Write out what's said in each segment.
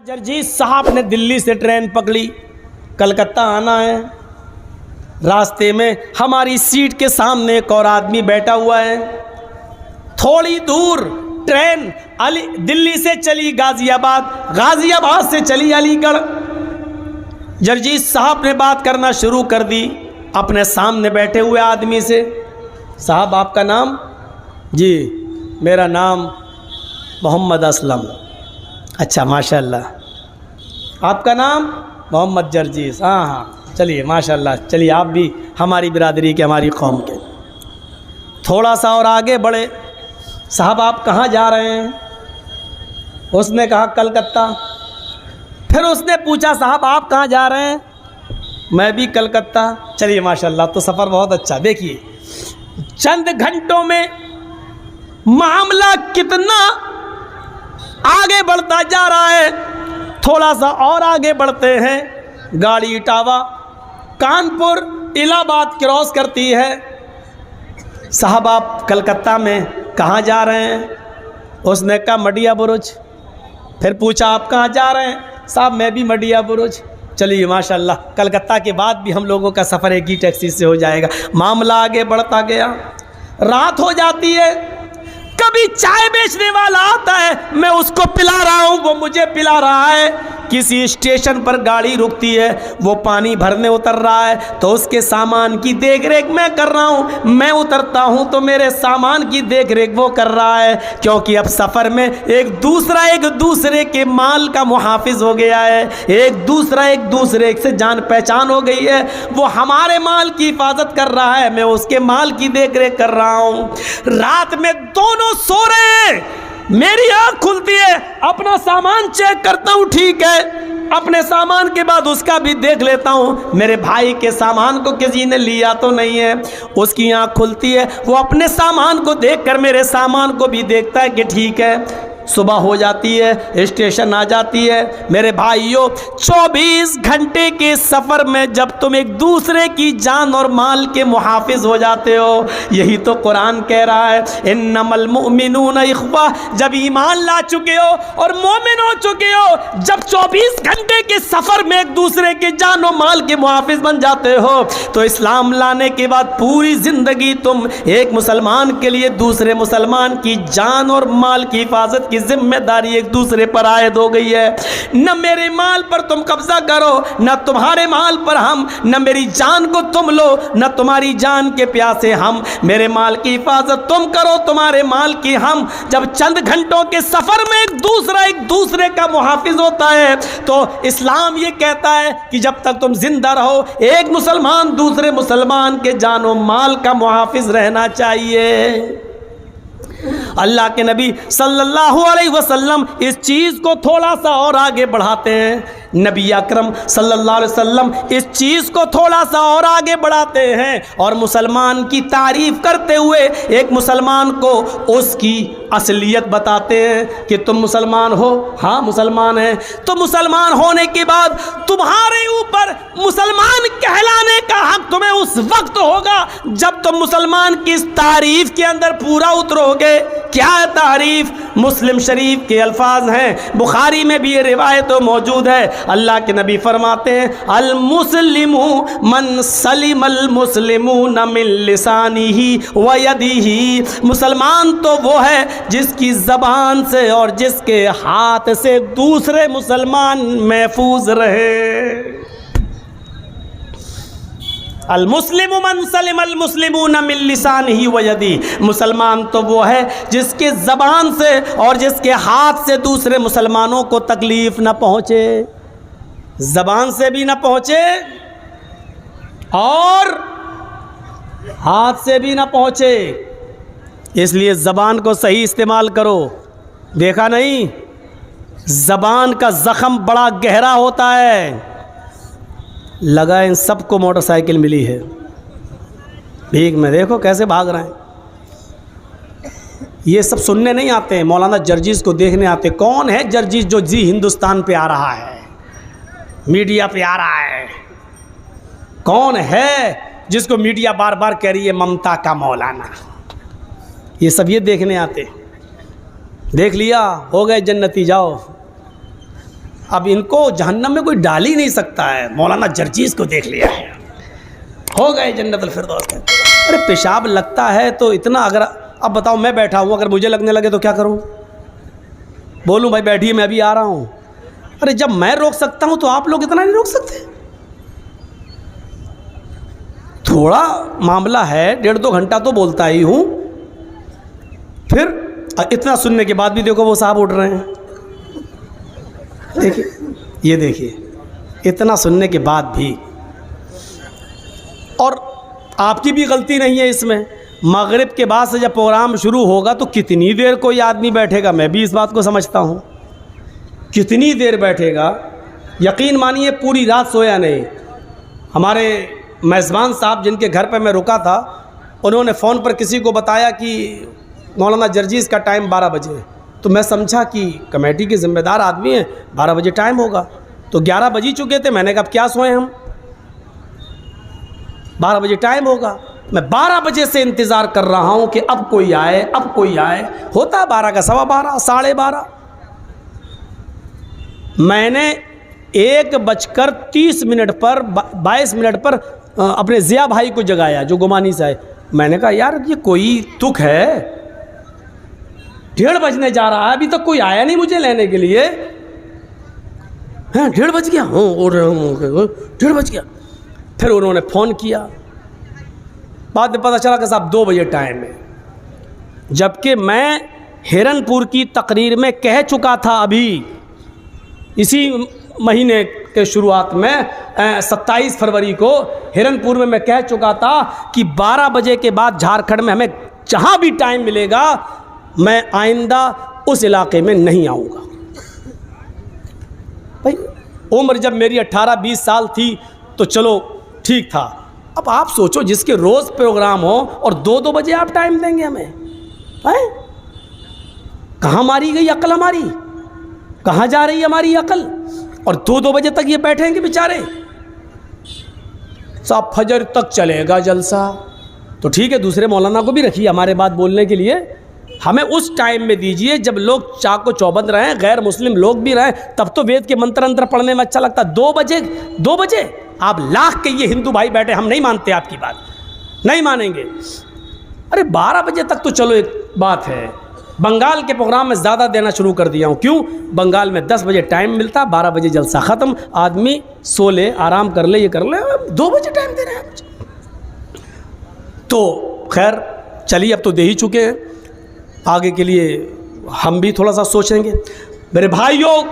जर्जीस साहब ने दिल्ली से ट्रेन पकड़ी, कलकत्ता आना है। रास्ते में हमारी सीट के सामने एक और आदमी बैठा हुआ है। थोड़ी दूर ट्रेन दिल्ली से चली गाज़ियाबाद, गाज़ियाबाद से चली अलीगढ़। जर्जीस साहब ने बात करना शुरू कर दी अपने सामने बैठे हुए आदमी से। साहब आपका नाम? जी मेरा नाम मोहम्मद असलम। अच्छा माशाल्लाह। आपका नाम? मोहम्मद जर्जीस। हाँ हाँ चलिए माशाल्लाह, चलिए आप भी हमारी बिरादरी के, हमारी कौम के। थोड़ा सा और आगे बढ़े। साहब आप कहाँ जा रहे हैं? उसने कहा कलकत्ता। फिर उसने पूछा साहब आप कहाँ जा रहे हैं? मैं भी कलकत्ता। चलिए माशाल्लाह, तो सफ़र बहुत अच्छा। देखिए चंद घंटों में मामला कितना आगे बढ़ता जा रहा है। थोड़ा सा और आगे बढ़ते हैं। गाड़ी इटावा कानपुर इलाहाबाद क्रॉस करती है। साहब आप कलकत्ता में कहाँ जा रहे हैं? उसने कहा मडिया बुरुज। फिर पूछा आप कहाँ जा रहे हैं? साहब मैं भी मडिया बुरुज। चलिए माशाल्लाह, कलकत्ता के बाद भी हम लोगों का सफ़र एक ही टैक्सी से हो जाएगा। मामला आगे बढ़ता गया। रात हो जाती है। कभी चाय बेचने वाला आता है, मैं उसको पिला रहा हूँ, वो मुझे पिला रहा है। किसी स्टेशन पर गाड़ी रुकती है, वो पानी भरने उतर रहा है तो उसके सामान की देखरेख मैं कर रहा हूँ। मैं उतरता हूँ तो मेरे सामान की देखरेख वो कर रहा है, क्योंकि अब सफ़र में एक दूसरे के माल का मुहाफिज हो गया है। एक दूसरे से जान पहचान हो गई है। वो हमारे माल की हिफाजत कर रहा है, मैं उसके माल की देखरेख कर रहा हूँ। रात में दोनों सो रहे हैं। मेरी आँख खुलती है, अपना सामान चेक करता हूँ, ठीक है। अपने सामान के बाद उसका भी देख लेता हूँ, मेरे भाई के सामान को किसी ने लिया तो नहीं है। उसकी आँख खुलती है, वो अपने सामान को देखकर मेरे सामान को भी देखता है कि ठीक है। सुबह हो जाती है, स्टेशन आ जाती है। मेरे भाइयों 24 घंटे के सफ़र में जब तुम एक दूसरे की जान और माल के मुहाफिज हो जाते हो, यही तो कुरान कह रहा है इन्नमल मुमिनून इख्वा। जब ईमान ला चुके हो और मोमिन हो चुके हो, जब 24 घंटे के सफ़र में एक दूसरे के जान और माल के मुहाफिज बन जाते हो, तो इस्लाम लाने के बाद पूरी ज़िंदगी तुम एक मुसलमान के लिए दूसरे मुसलमान की जान और माल की हिफाजत जिम्मेदारी एक दूसरे पर आयद हो गई है। न मेरे माल पर तुम कब्जा करो, न तुम्हारे माल पर हम, न मेरी जान को तुम लो, न तुम्हारी जान के प्यासे हम। मेरे माल की हिफाजत तुम करो, तुम्हारे माल की हम। जब चंद घंटों के सफर में एक दूसरे का मुहाफिज होता है, तो इस्लाम ये कहता है कि जब तक तुम जिंदा रहो, एक मुसलमान दूसरे मुसलमान के जान और माल का मुहाफिज रहना चाहिए। अल्लाह के नबी सल्लल्लाहु अलैहि वसल्लम इस चीज़ को थोड़ा सा और आगे बढ़ाते हैं। नबी अकरम सल्लल्लाहु अलैहि वसल्लम इस चीज़ को थोड़ा सा और आगे बढ़ाते हैं और मुसलमान की तारीफ़ करते हुए एक मुसलमान को उसकी असलियत बताते हैं कि तुम मुसलमान हो। हाँ मुसलमान हैं। तो मुसलमान होने के बाद तुम्हारे ऊपर मुसलमान कहलाने का हक तुम्हें उस वक्त होगा जब तुम मुसलमान की इस तारीफ़ के अंदर पूरा उतरोगे। क्या है तारीफ़? मुस्लिम शरीफ के अल्फाज हैं, बुखारी में भी ये रिवायत मौजूद है। अल्लाह के नबी फरमाते हैं अल मुस्लिमु मन सलिमल मुस्लिमून मिन लिसानिही व यदिही। मुसलमान तो वो है जिसकी ज़बान से और जिसके हाथ से दूसरे मुसलमान महफूज रहे। अल मुस्लिमु मन सलिमल मुस्लिमून मिन लिसानिही व यदिही। मुसलमान तो वो है जिसके ज़बान से और जिसके हाथ से दूसरे मुसलमानों को तकलीफ़ न पहुँचे। ज़बान से भी न पहुँचे और हाथ से भी न पहुँचे, इसलिए ज़बान को सही इस्तेमाल करो। देखा नहीं, ज़बान का ज़ख़म बड़ा गहरा होता है। लगा इन सबको मोटरसाइकिल मिली है, भीख में देखो कैसे भाग रहे हैं। ये सब सुनने नहीं आते हैं, मौलाना जर्जीस को देखने आते। कौन है जर्जीस जो जी हिंदुस्तान पे आ रहा है, मीडिया पे आ रहा है? कौन है जिसको मीडिया बार बार कह रही है ममता का मौलाना? ये सब ये देखने आते। देख लिया, हो गए जन्नती, जाओ। अब इनको जहन्नम में कोई डाल ही नहीं सकता है। मौलाना जर्जीस को देख लिया है, हो गए जन्नतुल फिरदौस में। अरे पेशाब लगता है तो इतना, अगर अब बताओ मैं बैठा हूँ, अगर मुझे लगने लगे तो क्या करूँ? बोलूँ भाई बैठिए मैं अभी आ रहा हूँ? अरे जब मैं रोक सकता हूँ तो आप लोग इतना नहीं रोक सकते? थोड़ा मामला है, 1.5-2 घंटा तो बोलता ही हूँ, फिर इतना सुनने के बाद भी देखो वो साहब उठ रहे हैं। देखिए, ये देखिए, इतना सुनने के बाद भी। और आपकी भी गलती नहीं है इसमें। मगरिब के बाद से जब प्रोग्राम शुरू होगा तो कितनी देर कोई आदमी बैठेगा, मैं भी इस बात को समझता हूँ। कितनी देर बैठेगा? यकीन मानिए पूरी रात सोया नहीं। हमारे मेज़बान साहब जिनके घर पर मैं रुका था, उन्होंने फ़ोन पर किसी को बताया कि मौलाना जर्जीस का टाइम 12 बजे है। तो मैं समझा कि कमेटी के ज़िम्मेदार आदमी हैं, 12 बजे टाइम होगा। तो 11 बज ही चुके थे। मैंने कहा अब क्या सोएं हम, 12 बजे टाइम होगा। मैं 12 बजे से इंतज़ार कर रहा हूँ कि अब कोई आए, अब कोई आए। होता 12 का 12:15, 12:30। मैंने 1:30 पर 22 मिनट पर अपने ज़िया भाई को जगाया जो गुमानी से आए। मैंने कहा यार ये कोई तुक है, 1:30 बजने जा रहा है, अभी तक कोई आया नहीं मुझे लेने के लिए। हाँ 1:30 बज गया, हाँ 1:30 बज गया। फिर उन्होंने फ़ोन किया, बाद में पता चला कि साहब 2 बजे टाइम है। जबकि मैं हिरनपुर की तकरीर में कह चुका था, अभी इसी महीने के शुरुआत में 27 फरवरी को हिरनपुर में मैं कह चुका था कि 12 बजे के बाद झारखंड में हमें जहाँ भी टाइम मिलेगा मैं आइंदा उस इलाके में नहीं आऊँगा। भाई उम्र जब मेरी 18-20 साल थी तो चलो ठीक था। अब आप सोचो जिसके रोज़ प्रोग्राम हो और 2-2 बजे आप टाइम देंगे हमें, हैं? कहाँ मारी गई अक्ल हमारी? कहाँ जा रही है हमारी अक्ल? और 2-2 बजे तक ये बैठेंगे बेचारे। साहब फजर तक चलेगा जलसा, तो ठीक है दूसरे मौलाना को भी रखिए हमारे बात बोलने के लिए। हमें उस टाइम में दीजिए जब लोग चाको चौबंद रहें, गैर मुस्लिम लोग भी रहें, तब तो वेद के मंत्र अंतर पढ़ने में अच्छा लगता। 2 बजे आप लाख के ये हिंदू भाई बैठे, हम नहीं मानते आपकी बात, नहीं मानेंगे। अरे 12 बजे तक तो चलो एक बात है। बंगाल के प्रोग्राम में ज़्यादा देना शुरू कर दिया हूँ। क्यों? बंगाल में 10 बजे टाइम मिलता, 12 बजे जलसा ख़त्म, आदमी सो ले, आराम कर ले, ये कर ले। 2 बजे टाइम दे रहे हैं मुझे। तो खैर चलिए, अब तो दे ही चुके हैं, आगे के लिए हम भी थोड़ा सा सोचेंगे। मेरे भाइयों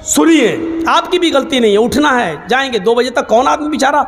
सुनिए, आपकी भी गलती नहीं है, उठना है, जाएंगे 2 बजे तक। कौन आदमी बेचारा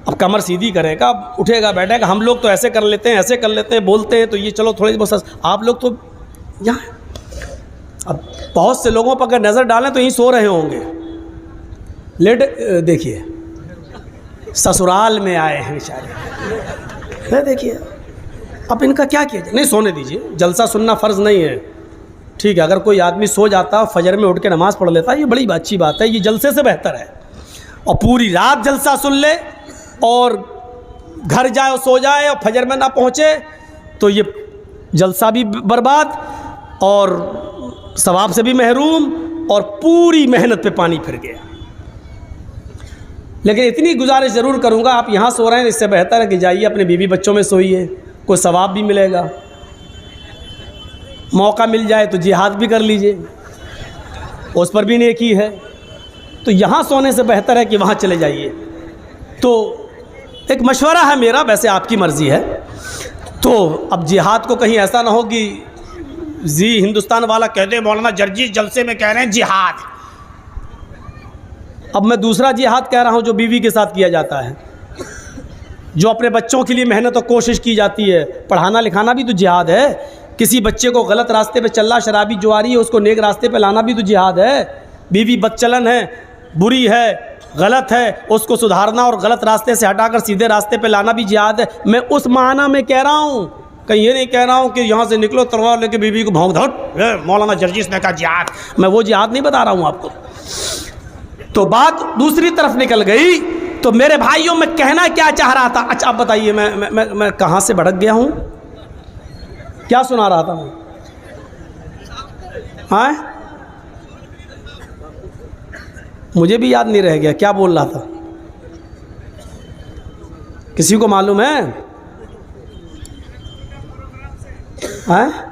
अब कमर सीधी करेगा, उठेगा बैठेगा? हम लोग तो ऐसे कर लेते हैं, ऐसे कर लेते हैं, बोलते हैं तो ये चलो थोड़ी बहुत। आप लोग तो यहाँ, अब बहुत से लोगों पर अगर नज़र डालें तो यहीं सो रहे होंगे। लेट देखिए, ससुराल में आए हैं बेचारे। देखिए अब इनका क्या किया जाए? नहीं सोने दीजिए, जलसा सुनना फ़र्ज़ नहीं है, ठीक है। अगर कोई आदमी सो जाता, फजर में उठ के नमाज़ पढ़ लेता, ये बड़ी अच्छी बात है, ये जलसे से बेहतर है। और पूरी रात जलसा सुन ले और घर जाए और सो जाए और फजर में ना पहुँचे तो ये जलसा भी बर्बाद और सवाब से भी महरूम और पूरी मेहनत पे पानी फिर गया। लेकिन इतनी गुजारिश ज़रूर करूँगा, आप यहाँ सो रहे हैं, इससे बेहतर है कि जाइए अपने बीवी बच्चों में सोइए, कोई सवाब भी मिलेगा। मौका मिल जाए तो जिहाद भी कर लीजिए, उस पर भी नेकी है। तो यहाँ सोने से बेहतर है कि वहाँ चले जाइए। तो एक मशवरा है मेरा, वैसे आपकी मर्ज़ी है। तो अब जिहाद को कहीं ऐसा ना हो कि जी हिंदुस्तान वाला कह दे मौलाना जर्जीस जलसे में कह रहे हैं जिहाद। अब मैं दूसरा जिहाद कह रहा हूँ जो बीवी के साथ किया जाता है, जो अपने बच्चों के लिए मेहनत और कोशिश की जाती है। पढ़ाना लिखाना भी तो जिहाद है। किसी बच्चे को गलत रास्ते पे चल रहा, शराबी जो आ रही है, उसको नेक रास्ते पे लाना भी तो जिहाद है। बीवी बदचलन है, बुरी है, गलत है, उसको सुधारना और गलत रास्ते से हटाकर सीधे रास्ते पे लाना भी जिहाद है। मैं उस माना में कह रहा हूँ, कहीं ये नहीं कह रहा हूँ कि यहाँ से निकलो तलवार लेके बीवी को भौंक दो, मौलाना जर्जीस ने कहा जिहाद। मैं वो जिहाद नहीं बता रहा हूँ आपको। तो बात दूसरी तरफ निकल गई। तो मेरे भाइयों, मैं कहना क्या चाह रहा था? अच्छा आप बताइए, मैं कहाँ से भटक गया हूँ? क्या सुना रहा था मैं? हाँ मुझे भी याद नहीं रह गया क्या बोल रहा था। किसी को मालूम है? हैं?